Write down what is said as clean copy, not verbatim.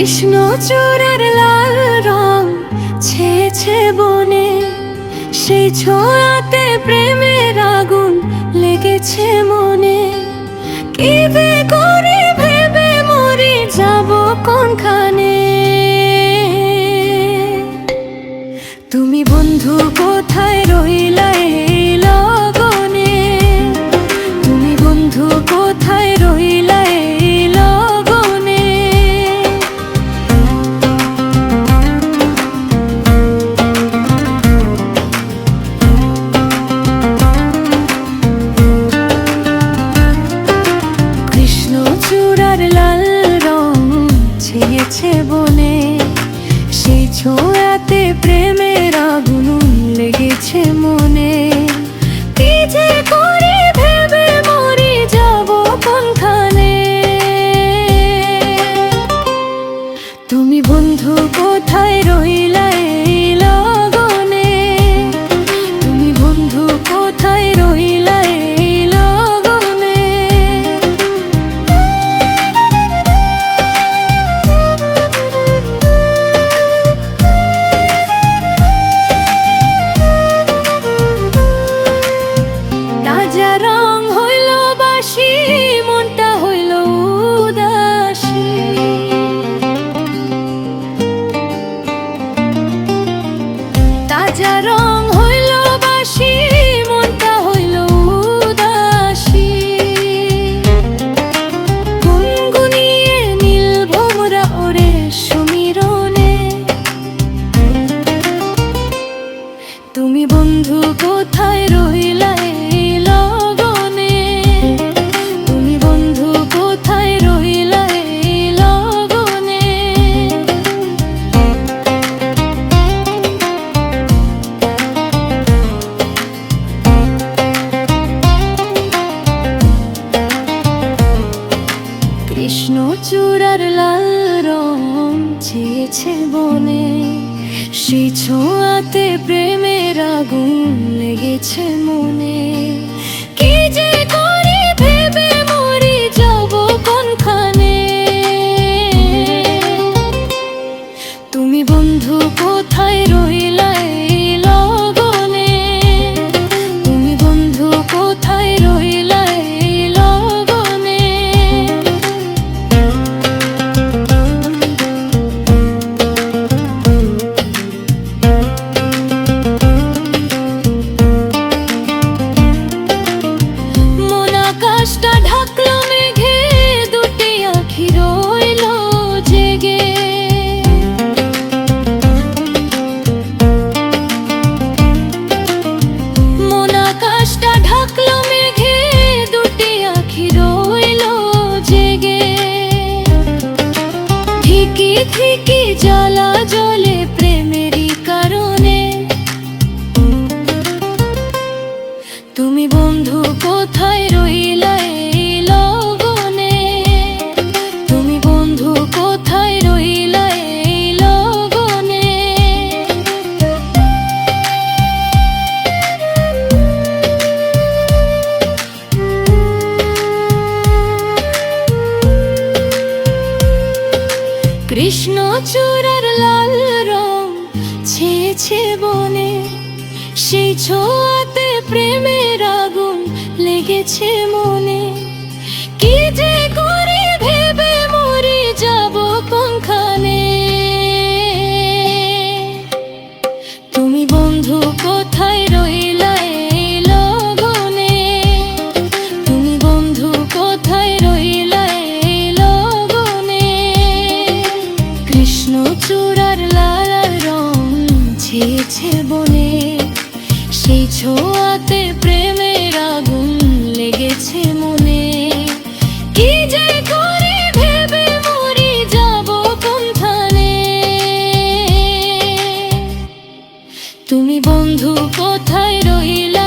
কৃষ্ণচূড়ার লাল রং ছেয়েছে বনে, সেই ছোঁয়াতে প্রেমের আগুন লেগেছে মনে। কি যে করি ভেবে মরি যাব কোনখানে। তুমি বন্ধু কোথায় রইলা এই লগনে, তুমি বন্ধু কোথায় রইলা এই লগনে। কৃষ্ণচূড়ার লাল রং ছেয়েছে বনে, সেই ছোঁয়াতে প্রেমের আগুন লেগেছে মনে। কি যে করি ভেবে মরি যাব কোনখানে। তুমি বন্ধু কোথায় রইলা এই লগনে, তুমি বন্ধু কোথায় রইলা এই লগনে। তাজা রং হইল বাসি, মনটা হইল উদাসী। তাজা রং হইল বাসি, মনটা হইল উদাসী। গুনগুনিয়ে নীল ভোমরা ওরে সমীরণে। তুমি বন্ধু কোথায় রইলা এই লগনে, তুমি বন্ধু কোথায় রইলা এই লগনে। কৃষ্ণচূড়ার লাল রং ছেয়েছে বনে, সেই ছোঁয়াতে প্রেমের আগুন লেগেছে মনে। কি যে করি ভেবে মরি যাব কোনখানে। তুমি বন্ধু কোথায় রইলা এই লগনে, তুমি বন্ধু কোথায় রইলা এই লগনে। আকাশটা ঢাকলো মেঘে, দুটি আঁখি রইল জেগে। মন আকাশটা ঢাকলো মেঘে, দুটি আঁখি রইল জেগে। ধিকি ধিকি জ্বালা জ্বলে প্রেমেরই কারণে। তুমি বন্ধু কোথায় রইলা এই লগনে, তুমি বন্ধু কোথায় রইলা এই লগনে। কৃষ্ণচূড়ার লাল রং ছেয়েছে বনে, সেই ছোঁয়াতে প্রেমের আগুন লেগেছে মনে। কি যে করি ভেবে মরি যাব কোনখানে। তুমি বন্ধু কোথায় রইলা এই লগনে, তুমি বন্ধু কোথায় রইলা এই লগনে। কৃষ্ণচূড়ার লাল রং ছেয়েছে বনে, সেই ছোঁয়াতে প্রেমের আগুন লেগেছে মনে। কি যে করি ভেবে মরি যাব কোনখানে। তুমি বন্ধু কোথায় রইলা।